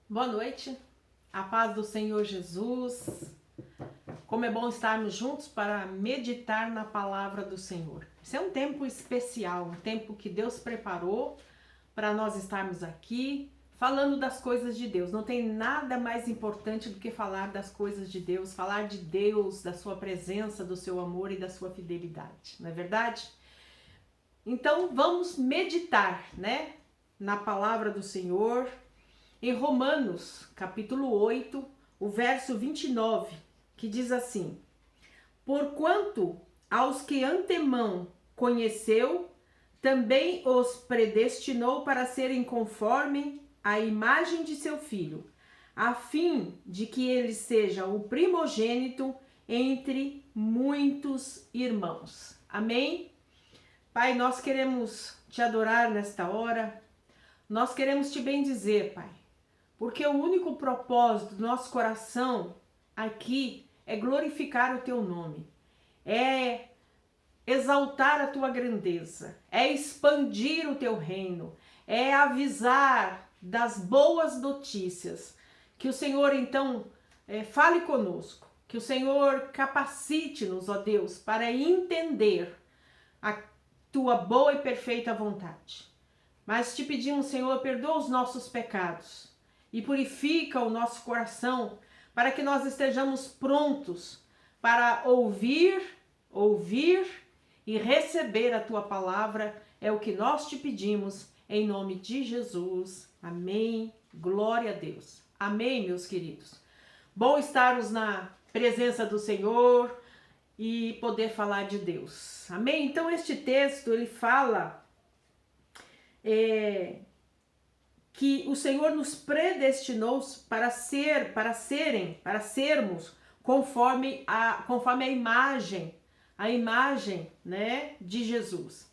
Boa noite, a paz do Senhor Jesus. Como é bom estarmos juntos para meditar na palavra do Senhor. Esse é um tempo especial, um tempo que Deus preparou para nós estarmos aqui falando das coisas de Deus. Não tem nada mais importante do que falar das coisas de Deus, falar de Deus, da sua presença, do seu amor e da sua fidelidade, não é verdade? Então vamos meditar, né, na palavra do Senhor. Em Romanos, capítulo 8, o verso 29, que diz assim: Porquanto aos que antemão conheceu, também os predestinou para serem conforme a imagem de seu Filho, a fim de que ele seja o primogênito entre muitos irmãos. Amém? Pai, nós queremos te adorar nesta hora, nós queremos te bendizer, Pai. Porque o único propósito do nosso coração aqui é glorificar o teu nome, é exaltar a tua grandeza, é expandir o teu reino, é avisar das boas notícias. Que o Senhor então fale conosco, que o Senhor capacite-nos, ó Deus, para entender a tua boa e perfeita vontade. Mas te pedimos, Senhor, perdoa os nossos pecados e purifica o nosso coração para que nós estejamos prontos para ouvir e receber a tua palavra. É o que nós te pedimos em nome de Jesus. Amém. Glória a Deus. Amém, meus queridos. Bom estarmos na presença do Senhor e poder falar de Deus. Amém? Então este texto ele fala que o Senhor nos predestinou para sermos conforme a imagem, né, de Jesus.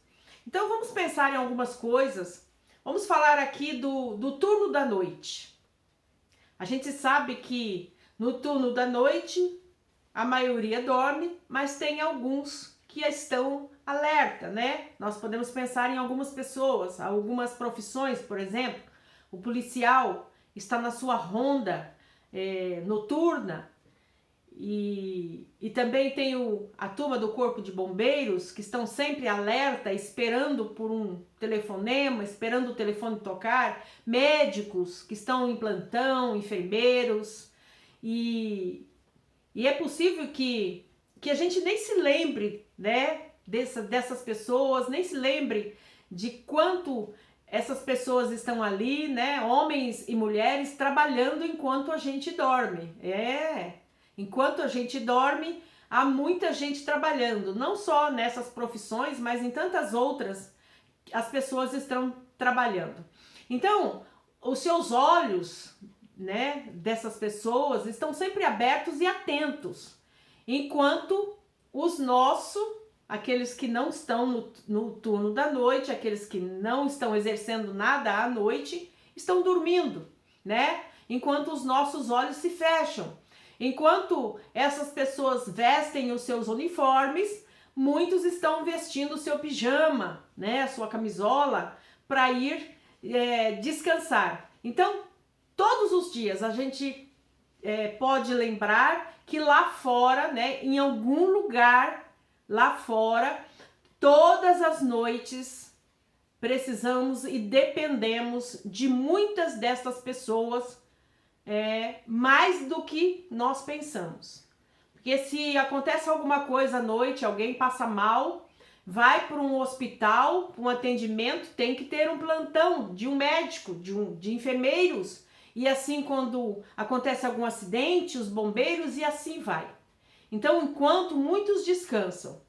Então vamos pensar em algumas coisas. Vamos falar aqui do turno da noite. A gente sabe que no turno da noite a maioria dorme, mas tem alguns que estão alerta, né? Nós podemos pensar em algumas pessoas, algumas profissões, por exemplo. O policial está na sua ronda noturna e também tem a turma do corpo de bombeiros que estão sempre alerta, esperando por um telefonema, esperando o telefone tocar, médicos que estão em plantão, enfermeiros e é possível que a gente nem se lembre, né, dessas pessoas, nem se lembre de quanto essas pessoas estão ali, né, homens e mulheres trabalhando enquanto a gente dorme. Enquanto a gente dorme, há muita gente trabalhando, não só nessas profissões, mas em tantas outras as pessoas estão trabalhando. Então, os seus olhos, né, dessas pessoas estão sempre abertos e atentos, enquanto os nossos, aqueles que não estão no turno da noite, aqueles que não estão exercendo nada à noite, estão dormindo, né? Enquanto os nossos olhos se fecham. Enquanto essas pessoas vestem os seus uniformes, muitos estão vestindo o seu pijama, né, a sua camisola, para ir descansar. Então, todos os dias a gente pode lembrar que lá fora, né, em algum lugar lá fora, todas as noites precisamos e dependemos de muitas dessas pessoas mais do que nós pensamos. Porque se acontece alguma coisa à noite, alguém passa mal, vai para um hospital, para um atendimento, tem que ter um plantão de um médico, de enfermeiros, e assim quando acontece algum acidente, os bombeiros e assim vai. Então, enquanto muitos descansam,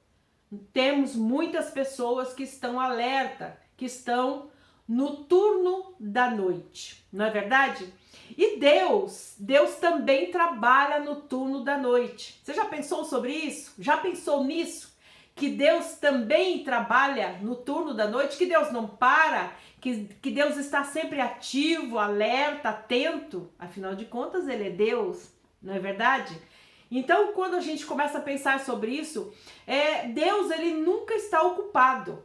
temos muitas pessoas que estão alerta, que estão no turno da noite, não é verdade? E Deus também trabalha no turno da noite. Você já pensou sobre isso? Já pensou nisso? Que Deus também trabalha no turno da noite, que Deus não para, que Deus está sempre ativo, alerta, atento. Afinal de contas, Ele é Deus, não é verdade? Então, quando a gente começa a pensar sobre isso, Deus, Ele nunca está ocupado.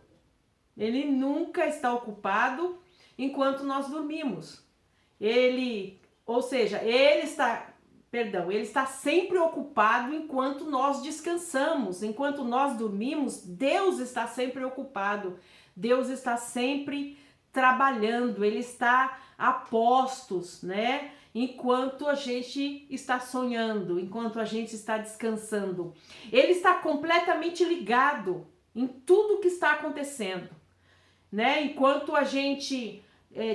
Ele nunca está ocupado enquanto nós dormimos. Ele Ou seja, ele está sempre ocupado enquanto nós descansamos, enquanto nós dormimos, Deus está sempre ocupado, Deus está sempre trabalhando, ele está a postos, né? Enquanto a gente está sonhando, enquanto a gente está descansando. Ele está completamente ligado em tudo que está acontecendo, né? Enquanto a gente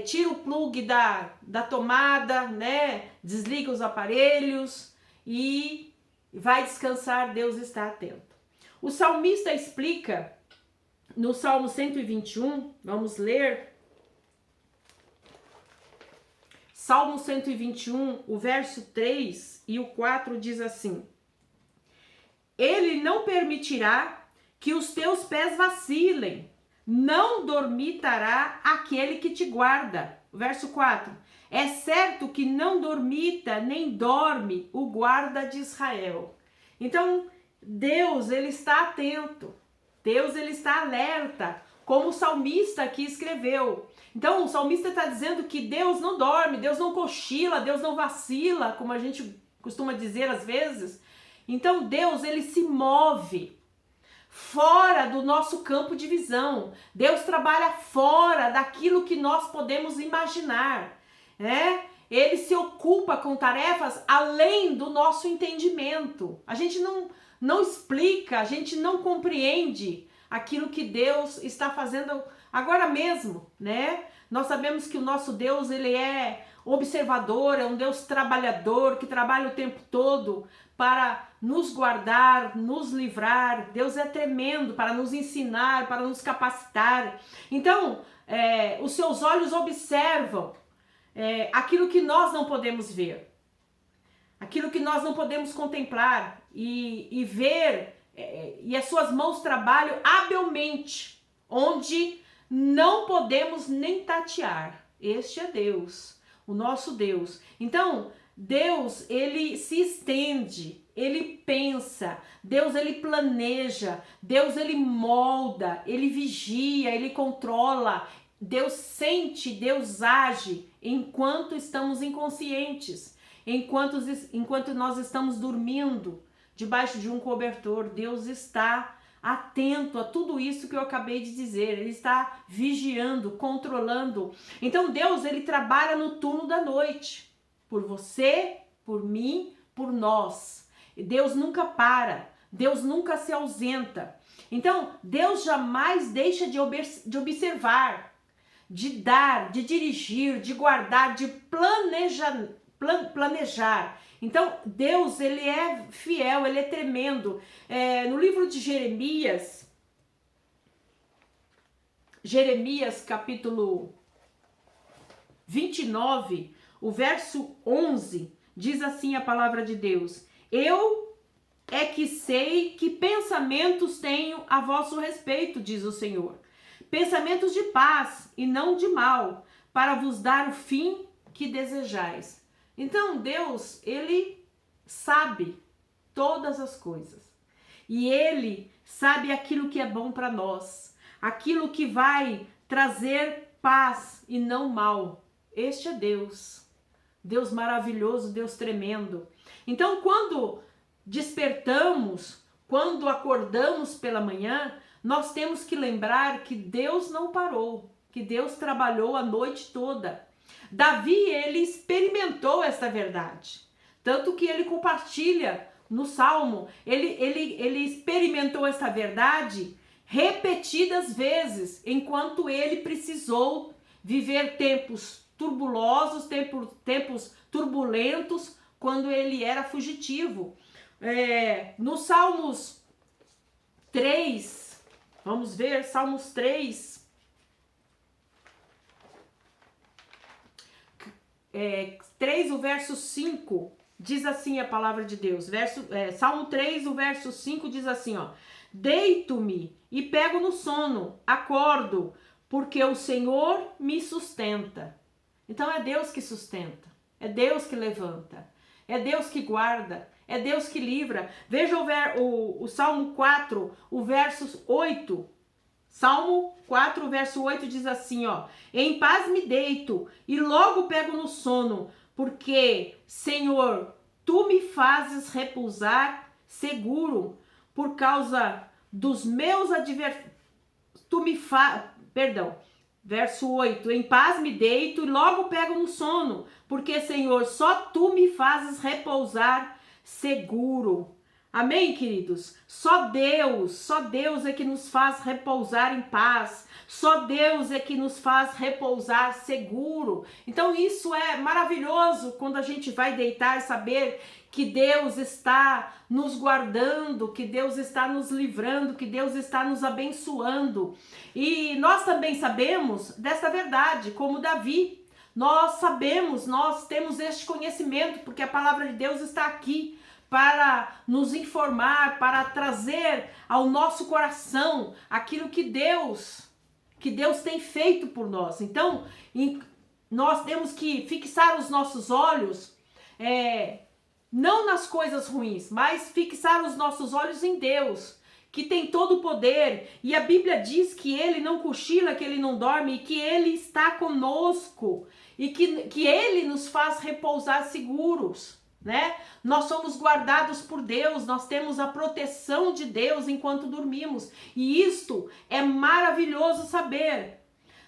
tira o plug da tomada, né? Desliga os aparelhos e vai descansar, Deus está atento. O salmista explica no Salmo 121, vamos ler. Salmo 121, o verso 3 e o 4 diz assim: Ele não permitirá que os teus pés vacilem, não dormitará aquele que te guarda. Verso 4. É certo que não dormita nem dorme o guarda de Israel. Então, Deus, ele está atento. Deus, ele está alerta, como o salmista aqui escreveu. Então, o salmista está dizendo que Deus não dorme, Deus não cochila, Deus não vacila, como a gente costuma dizer às vezes. Então, Deus, ele se move fora do nosso campo de visão. Deus trabalha fora daquilo que nós podemos imaginar, né? Ele se ocupa com tarefas além do nosso entendimento. A gente não explica, a gente não compreende aquilo que Deus está fazendo agora mesmo, né? Nós sabemos que o nosso Deus, ele é observador, é um Deus trabalhador, que trabalha o tempo todo para nos guardar, nos livrar. Deus é tremendo para nos ensinar, para nos capacitar. Então, os seus olhos observam aquilo que nós não podemos ver, aquilo que nós não podemos contemplar e ver, e as suas mãos trabalham habilmente, onde não podemos nem tatear. Este é Deus, o nosso Deus. Então, Deus, ele se estende, ele pensa, Deus, ele planeja, Deus, ele molda, ele vigia, ele controla, Deus sente, Deus age enquanto estamos inconscientes, enquanto nós estamos dormindo debaixo de um cobertor. Deus está atento a tudo isso que eu acabei de dizer, ele está vigiando, controlando. Então Deus, ele trabalha no turno da noite, por você, por mim, por nós. Deus nunca para, Deus nunca se ausenta. Então Deus jamais deixa de observar, de dar, de dirigir, de guardar, de planejar. Então, Deus, ele é fiel, ele é tremendo. No livro de Jeremias capítulo 29, o verso 11, diz assim a palavra de Deus: Eu é que sei que pensamentos tenho a vosso respeito, diz o Senhor. Pensamentos de paz e não de mal, para vos dar o fim que desejais. Então Deus, ele sabe todas as coisas. E ele sabe aquilo que é bom para nós, aquilo que vai trazer paz e não mal. Este é Deus. Deus maravilhoso, Deus tremendo. Então, quando despertamos, quando acordamos pela manhã, nós temos que lembrar que Deus não parou, que Deus trabalhou a noite toda. Davi, ele experimentou esta verdade, tanto que ele compartilha no Salmo, ele experimentou esta verdade repetidas vezes, enquanto ele precisou viver tempos turbulosos, tempos turbulentos, quando ele era fugitivo. No Salmos 3, vamos ver, Salmos 3, 3, o verso 5, diz assim a palavra de Deus. Salmo 3, o verso 5 diz assim, ó: Deito-me e pego no sono, acordo, porque o Senhor me sustenta. Então é Deus que sustenta, é Deus que levanta, é Deus que guarda, é Deus que livra. Veja o Salmo 4, o verso 8. Salmo 4, verso 8 diz assim, ó: Em paz me deito e logo pego no sono, porque, Senhor, tu me fazes repousar seguro por causa dos meus adversários. Verso 8, em paz me deito e logo pego no sono, porque, Senhor, só tu me fazes repousar seguro. Amém, queridos? Só Deus é que nos faz repousar em paz. Só Deus é que nos faz repousar seguro. Então isso é maravilhoso quando a gente vai deitar e saber que Deus está nos guardando, que Deus está nos livrando, que Deus está nos abençoando. E nós também sabemos desta verdade, como Davi. Nós sabemos, nós temos este conhecimento, porque a palavra de Deus está aqui para nos informar, para trazer ao nosso coração aquilo que Deus tem feito por nós. Então, nós temos que fixar os nossos olhos, não nas coisas ruins, mas fixar os nossos olhos em Deus, que tem todo o poder. E a Bíblia diz que Ele não cochila, que Ele não dorme, e que Ele está conosco, e que Ele nos faz repousar seguros. Né? Nós somos guardados por Deus, nós temos a proteção de Deus enquanto dormimos, e isto é maravilhoso saber.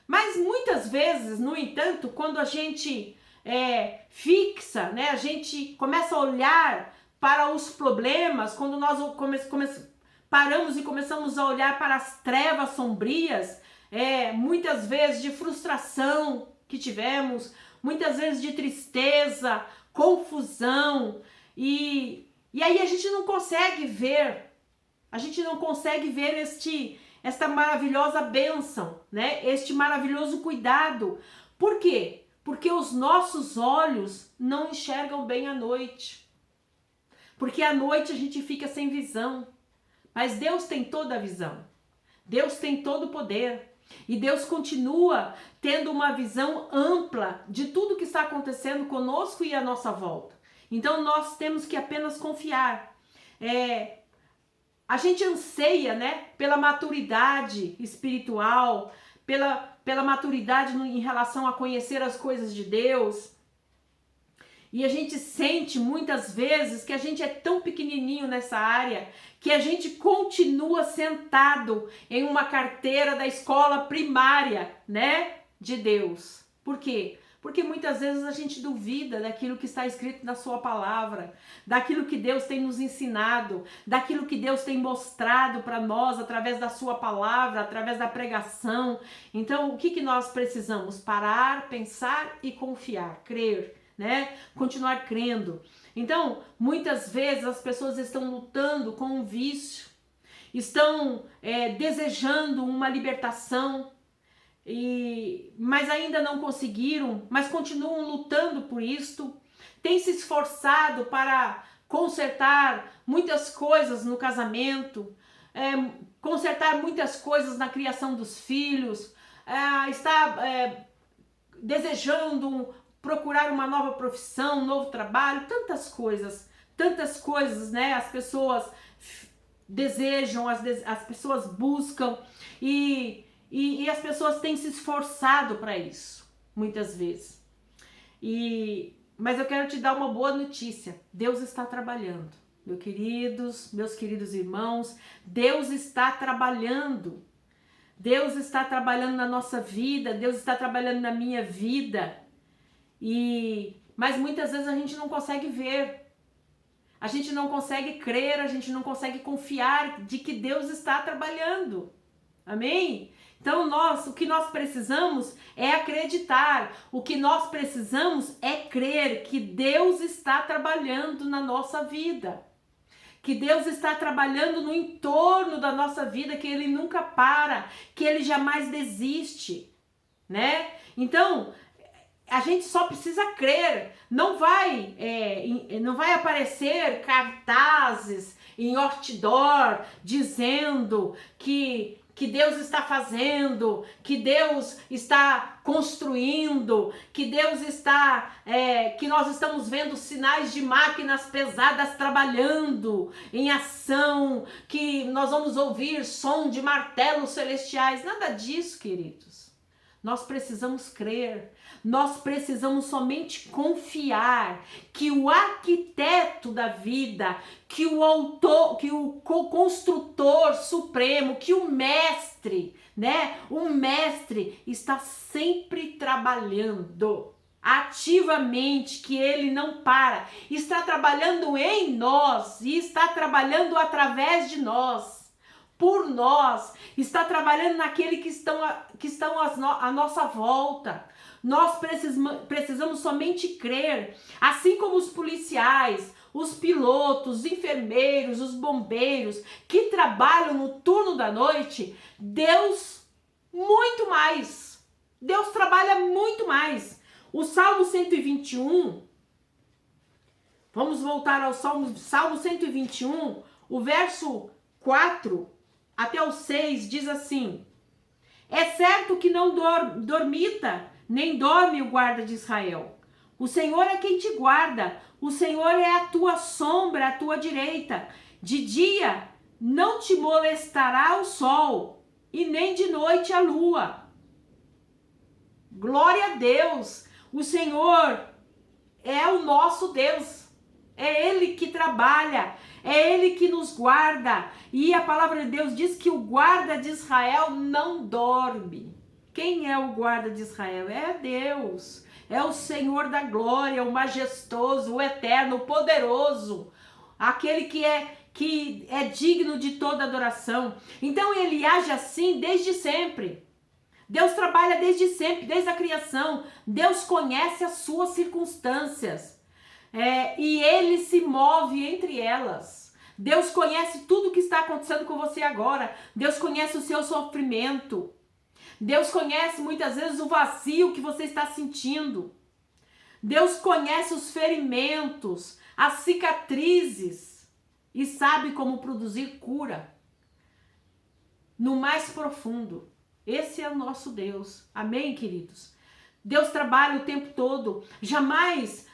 Mas muitas vezes, no entanto, quando a gente fixa, né, a gente começa a olhar para os problemas, quando nós paramos e começamos a olhar para as trevas sombrias, muitas vezes de frustração que tivemos, muitas vezes de tristeza, confusão, e aí a gente não consegue ver esta maravilhosa bênção, né? Este maravilhoso cuidado. Por quê? Porque os nossos olhos não enxergam bem à noite. Porque à noite a gente fica sem visão. Mas Deus tem toda a visão. Deus tem todo o poder. E Deus continua tendo uma visão ampla de tudo que está acontecendo conosco e à nossa volta. Então nós temos que apenas confiar. A gente anseia, né, pela maturidade espiritual, pela maturidade em relação a conhecer as coisas de Deus. E a gente sente muitas vezes que a gente é tão pequenininho nessa área que a gente continua sentado em uma carteira da escola primária, né, de Deus. Por quê? Porque muitas vezes a gente duvida daquilo que está escrito na sua palavra, daquilo que Deus tem nos ensinado, daquilo que Deus tem mostrado para nós através da sua palavra, através da pregação. Então, o que nós precisamos? Parar, pensar e confiar, crer, né? Continuar crendo. Então, muitas vezes as pessoas estão lutando com um vício, estão desejando uma libertação, mas ainda não conseguiram, mas continuam lutando por isto, têm se esforçado para consertar muitas coisas no casamento, consertar muitas coisas na criação dos filhos, está desejando procurar uma nova profissão, um novo trabalho, tantas coisas, né? As pessoas desejam, as pessoas buscam e as pessoas têm se esforçado para isso, muitas vezes. Mas eu quero te dar uma boa notícia. Deus está trabalhando. Meus queridos irmãos, Deus está trabalhando. Deus está trabalhando na nossa vida, Deus está trabalhando na minha vida. Mas muitas vezes a gente não consegue ver. A gente não consegue crer, a gente não consegue confiar de que Deus está trabalhando. Amém? Então o que nós precisamos é acreditar, o que nós precisamos é crer que Deus está trabalhando na nossa vida, que Deus está trabalhando no entorno da nossa vida, que Ele nunca para, que Ele jamais desiste, né? Então, a gente só precisa crer, não vai aparecer cartazes em outdoor dizendo que Deus está fazendo, que Deus está construindo, que Deus está, que nós estamos vendo sinais de máquinas pesadas trabalhando em ação, que nós vamos ouvir som de martelos celestiais, nada disso, queridos. Nós precisamos crer, Nós precisamos somente confiar que o arquiteto da vida, que o autor, que o construtor supremo, que o mestre, né? O mestre está sempre trabalhando ativamente, que ele não para, está trabalhando em nós e está trabalhando através de nós, por nós, está trabalhando naquele que estão à nossa volta. Nós precisamos somente crer, assim como os policiais, os pilotos, os enfermeiros, os bombeiros que trabalham no turno da noite, Deus muito mais. Deus trabalha muito mais. O Salmo 121, vamos voltar ao Salmo 121, o verso 4 até o 6 diz assim: é certo que não dormita, nem dorme o guarda de Israel. O Senhor é quem te guarda, o Senhor é a tua sombra, à tua direita. De dia não te molestará o sol, e nem de noite a lua. Glória a Deus! O Senhor é o nosso Deus, é Ele que trabalha, é Ele que nos guarda, e a palavra de Deus diz que o guarda de Israel não dorme. Quem é o guarda de Israel? É Deus, é o Senhor da glória, o majestoso, o eterno, o poderoso, aquele que é digno de toda adoração. Então Ele age assim desde sempre. Deus trabalha desde sempre, desde a criação. Deus conhece as suas circunstâncias e Ele se move entre elas. Deus conhece tudo o que está acontecendo com você agora. Deus conhece o seu sofrimento. Deus conhece muitas vezes o vazio que você está sentindo. Deus conhece os ferimentos, as cicatrizes e sabe como produzir cura no mais profundo. Esse é o nosso Deus. Amém, queridos? Deus trabalha o tempo todo. Jamais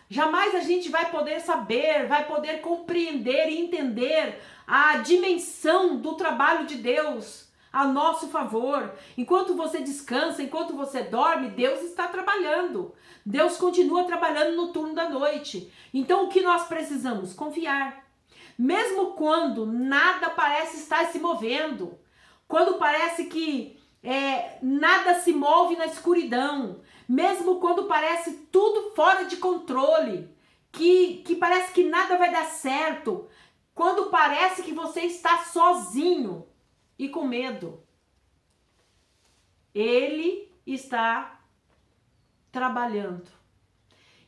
a gente vai poder saber, vai poder compreender e entender a dimensão do trabalho de Deus a nosso favor. Enquanto você descansa, enquanto você dorme, Deus está trabalhando. Deus continua trabalhando no turno da noite. Então, o que nós precisamos? Confiar. Mesmo quando nada parece estar se movendo, quando parece que nada se move na escuridão, mesmo quando parece tudo fora de controle, que parece que nada vai dar certo, quando parece que você está sozinho e com medo, Ele está trabalhando.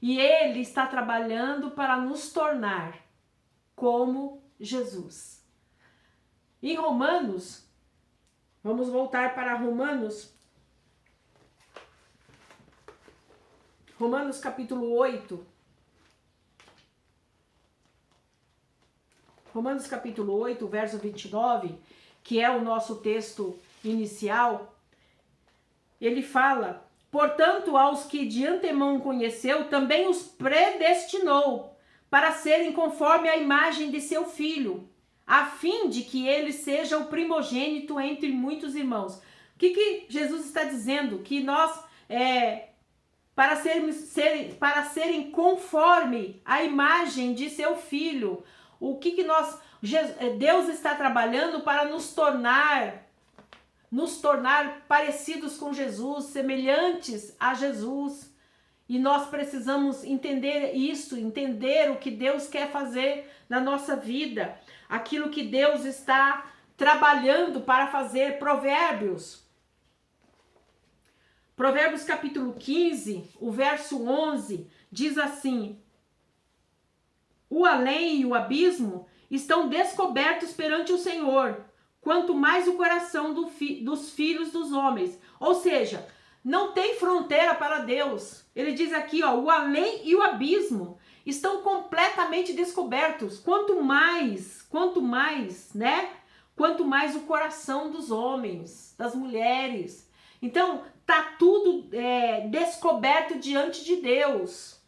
E Ele está trabalhando para nos tornar como Jesus. Em Romanos, vamos voltar para Romanos capítulo 8. Romanos capítulo 8, verso 29, que é o nosso texto inicial, ele fala: portanto, aos que de antemão conheceu, também os predestinou para serem conforme a imagem de seu Filho, a fim de que ele seja o primogênito entre muitos irmãos. O que Jesus está dizendo? Que nós, para serem conforme a imagem de seu Filho, Deus está trabalhando para nos tornar parecidos com Jesus, semelhantes a Jesus. E nós precisamos entender isso, entender o que Deus quer fazer na nossa vida, aquilo que Deus está trabalhando para fazer. Provérbios capítulo 15, o verso 11, diz assim: o além e o abismo estão descobertos perante o Senhor, quanto mais o coração dos filhos dos homens. Ou seja, não tem fronteira para Deus. Ele diz aqui, o além e o abismo estão completamente descobertos. Quanto mais, né? Quanto mais o coração dos homens, das mulheres. Então, tá tudo descoberto diante de Deus.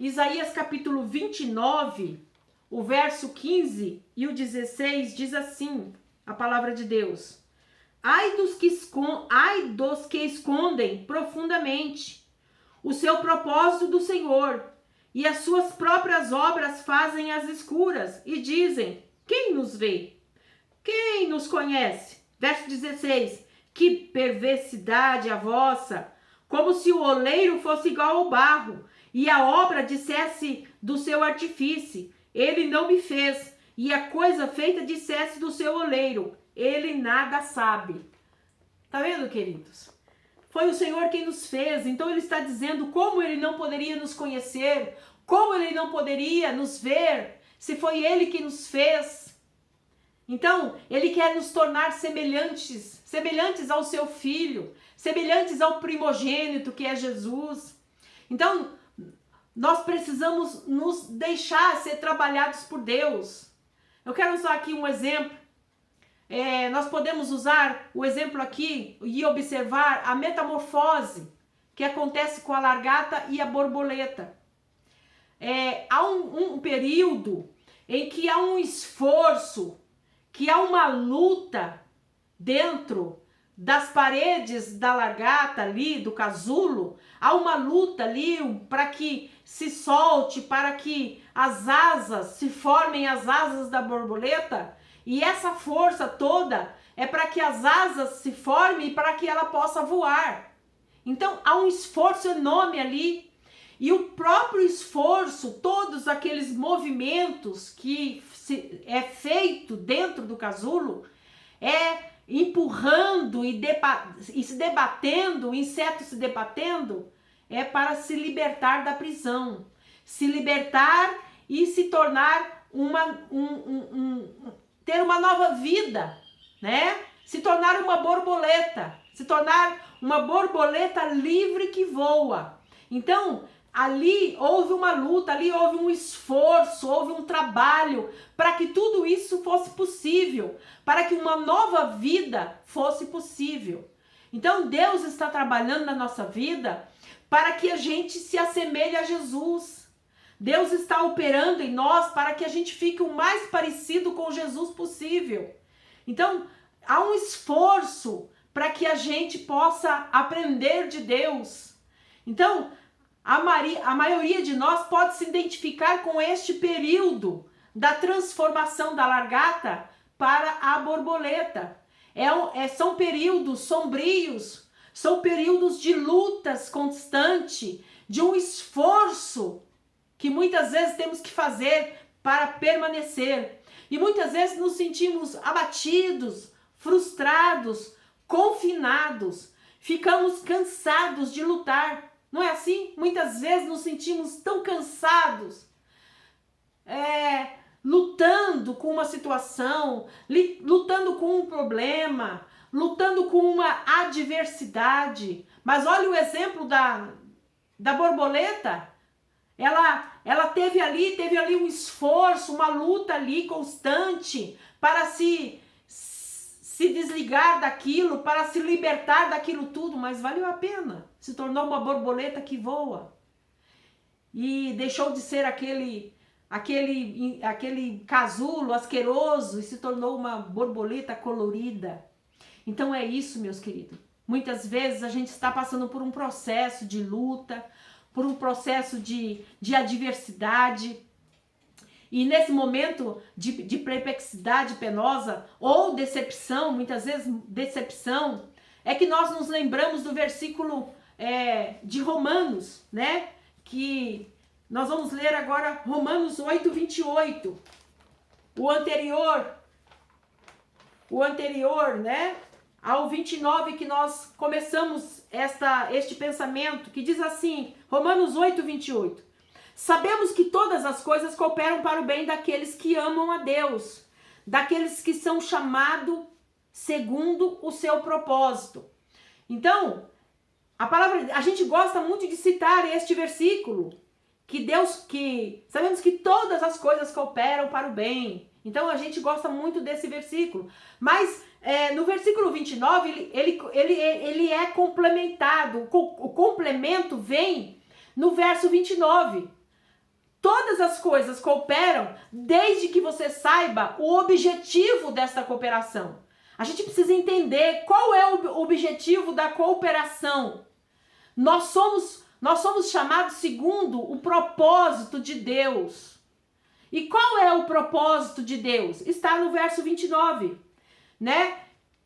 Isaías capítulo 29, o verso 15 e o 16 diz assim, a palavra de Deus: ai dos que escondem profundamente o seu propósito do Senhor, e as suas próprias obras fazem às escuras, e dizem: quem nos vê? Quem nos conhece? Verso 16: que perversidade a vossa, como se o oleiro fosse igual ao barro, e a obra dissesse do seu artífice: ele não me fez, e a coisa feita dissesse do seu oleiro: ele nada sabe. Tá vendo, queridos? Foi o Senhor quem nos fez, então ele está dizendo como ele não poderia nos conhecer, como ele não poderia nos ver, se foi ele que nos fez. Então, ele quer nos tornar semelhantes ao seu Filho, semelhantes ao primogênito que é Jesus. Então, nós precisamos nos deixar ser trabalhados por Deus. Eu quero usar aqui um exemplo. Nós podemos usar o exemplo aqui e observar a metamorfose que acontece com a largata e a borboleta. Há um período em que há um esforço, que há uma luta dentro das paredes da largata ali, do casulo. Há uma luta ali para que se solte, para que as asas se formem as asas da borboleta. E essa força toda é para que as asas se formem e para que ela possa voar. Então há um esforço enorme ali. E o próprio esforço, todos aqueles movimentos que é feito dentro do casulo, empurrando e se debatendo, o inseto se debatendo, é para se libertar da prisão. Se libertar e se tornar ter uma nova vida, né? Se tornar uma borboleta livre que voa. Então, ali houve uma luta, ali houve um esforço, houve um trabalho para que tudo isso fosse possível, para que uma nova vida fosse possível. Então, Deus está trabalhando na nossa vida para que a gente se assemelhe a Jesus. Deus está operando em nós para que a gente fique o mais parecido com Jesus possível. Então, há um esforço para que a gente possa aprender de Deus. Então, a maioria de nós pode se identificar com este período da transformação da largata para a borboleta. São períodos sombrios, são períodos de lutas constantes, de um esforço que muitas vezes temos que fazer para permanecer. E muitas vezes nos sentimos abatidos, frustrados, confinados, ficamos cansados de lutar. Não é assim? Muitas vezes nos sentimos tão cansados, lutando com uma situação, lutando com um problema, lutando com uma adversidade. Mas olha o exemplo da borboleta. Ela teve ali um esforço, uma luta ali constante para se desligar daquilo, para se libertar daquilo tudo, mas valeu a pena. Se tornou uma borboleta que voa. E deixou de ser aquele casulo asqueroso e se tornou uma borboleta colorida. Então é isso, meus queridos. Muitas vezes a gente está passando por um processo de luta, por um processo de adversidade. E nesse momento de perplexidade penosa ou decepção, muitas vezes decepção, é que nós nos lembramos do versículo de Romanos, né? Que nós vamos ler agora Romanos 8, 28. O anterior, né? Ao 29 que nós começamos este pensamento, que diz assim, Romanos 8, 28. Sabemos que todas as coisas cooperam para o bem daqueles que amam a Deus, daqueles que são chamados segundo o seu propósito. Então, a gente gosta muito de citar este versículo, sabemos que todas as coisas cooperam para o bem. Então, a gente gosta muito desse versículo. Mas, no versículo 29, ele é complementado. O complemento vem no verso 29. Todas as coisas cooperam desde que você saiba o objetivo desta cooperação. A gente precisa entender qual é o objetivo da cooperação. Nós somos chamados segundo o propósito de Deus. E qual é o propósito de Deus? Está no verso 29, né?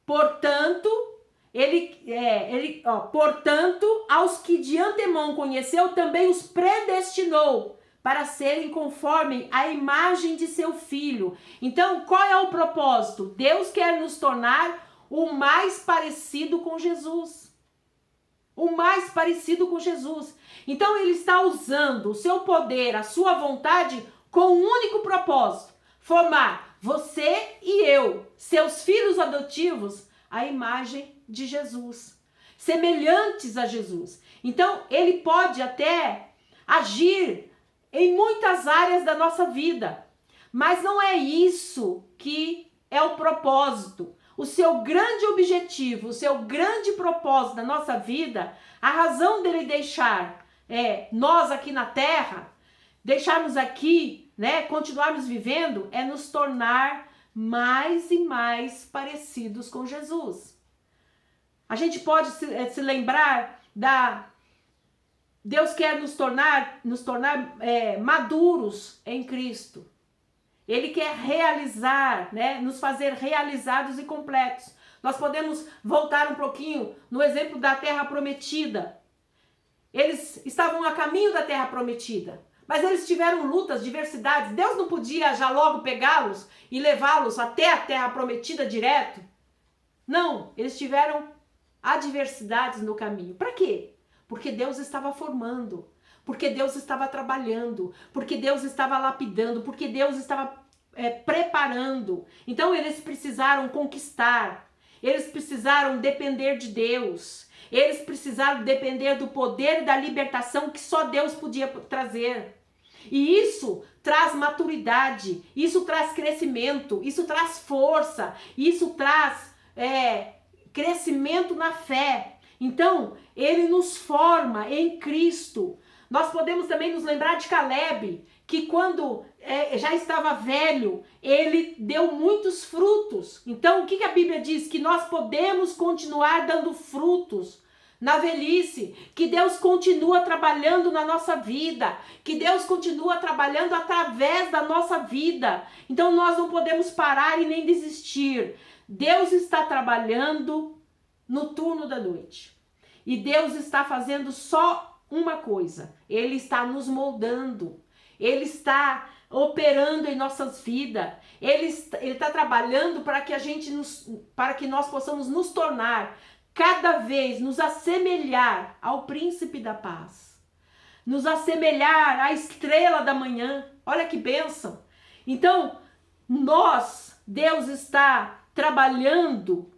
Portanto, portanto, aos que de antemão conheceu, também os predestinou para serem conforme a imagem de seu Filho. Então, qual é o propósito? Deus quer nos tornar o mais parecido com Jesus. O mais parecido com Jesus. Então, ele está usando o seu poder, a sua vontade, com um único propósito: formar você e eu, seus filhos adotivos, à imagem de Jesus, semelhantes a Jesus. Então, ele pode até agir em muitas áreas da nossa vida, mas não é isso que é o propósito. O seu grande objetivo, o seu grande propósito da nossa vida, a razão dele deixar nós aqui na terra, deixarmos aqui, né, continuarmos vivendo, é nos tornar mais e mais parecidos com Jesus. A gente pode se lembrar Deus quer nos tornar maduros em Cristo. Ele quer realizar, né, nos fazer realizados e completos. Nós podemos voltar um pouquinho no exemplo da Terra Prometida. Eles estavam a caminho da Terra Prometida, mas eles tiveram lutas, diversidades. Deus não podia já logo pegá-los e levá-los até a Terra Prometida direto. Não, eles tiveram adversidades no caminho. Para quê? Porque Deus estava formando, porque Deus estava trabalhando, porque Deus estava lapidando, porque Deus estava preparando. Então eles precisaram conquistar, eles precisaram depender de Deus, eles precisaram depender do poder e da libertação que só Deus podia trazer. E isso traz maturidade, isso traz crescimento, isso traz força, isso traz crescimento na fé. Então, ele nos forma em Cristo. Nós podemos também nos lembrar de Caleb, que quando já estava velho, ele deu muitos frutos. Então, o que a Bíblia diz? Que nós podemos continuar dando frutos na velhice, que Deus continua trabalhando na nossa vida, que Deus continua trabalhando através da nossa vida. Então, nós não podemos parar e nem desistir. Deus está trabalhando no turno da noite. E Deus está fazendo só uma coisa: Ele está nos moldando, Ele está operando em nossas vidas, Ele está trabalhando para que nós possamos nos tornar cada vez, nos assemelhar ao príncipe da paz, nos assemelhar à estrela da manhã. Olha que bênção! Então, Deus está trabalhando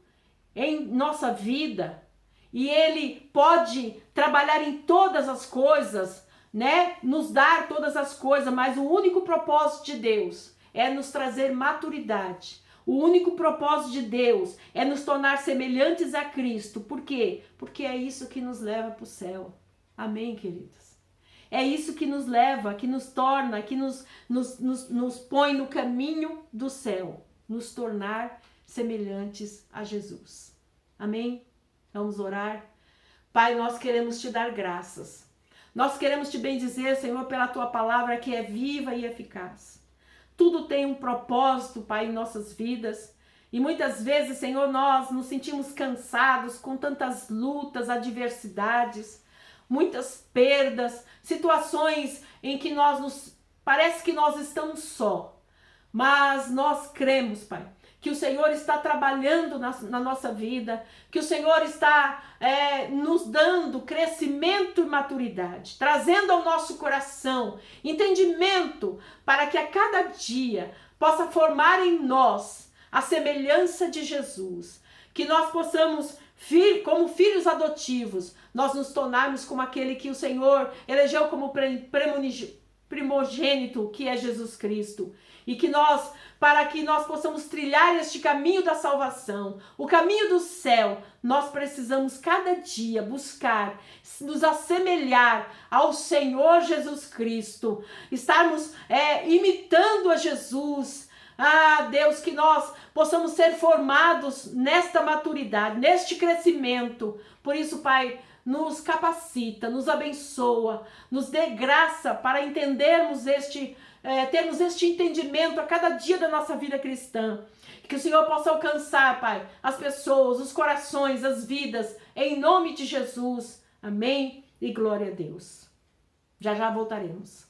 em nossa vida, e Ele pode trabalhar em todas as coisas, né? Nos dar todas as coisas, mas o único propósito de Deus é nos trazer maturidade. O único propósito de Deus é nos tornar semelhantes a Cristo. Por quê? Porque é isso que nos leva para o céu. Amém, queridos? É isso que nos leva, que nos torna, que nos põe no caminho do céu. Nos tornar semelhantes a Jesus. Amém? Vamos orar. Pai, nós queremos te dar graças. Nós queremos te bendizer, Senhor, pela tua palavra que é viva e eficaz. Tudo tem um propósito, Pai, em nossas vidas. E muitas vezes, Senhor, nós nos sentimos cansados com tantas lutas, adversidades, muitas perdas, situações em que parece que nós estamos só. Mas nós cremos, Pai, que o Senhor está trabalhando na nossa vida, que o Senhor está nos dando crescimento e maturidade, trazendo ao nosso coração entendimento para que a cada dia possa formar em nós a semelhança de Jesus, que nós possamos, como filhos adotivos, nós nos tornarmos como aquele que o Senhor elegeu como primogênito, que é Jesus Cristo. E para que nós possamos trilhar este caminho da salvação, o caminho do céu, nós precisamos cada dia buscar, nos assemelhar ao Senhor Jesus Cristo, estarmos imitando a Jesus, Ah, Deus, que nós possamos ser formados nesta maturidade, neste crescimento. Por isso, Pai, nos capacita, nos abençoa, nos dê graça para entendermos termos este entendimento a cada dia da nossa vida cristã. Que o Senhor possa alcançar, Pai, as pessoas, os corações, as vidas, em nome de Jesus. Amém e glória a Deus. Já já voltaremos.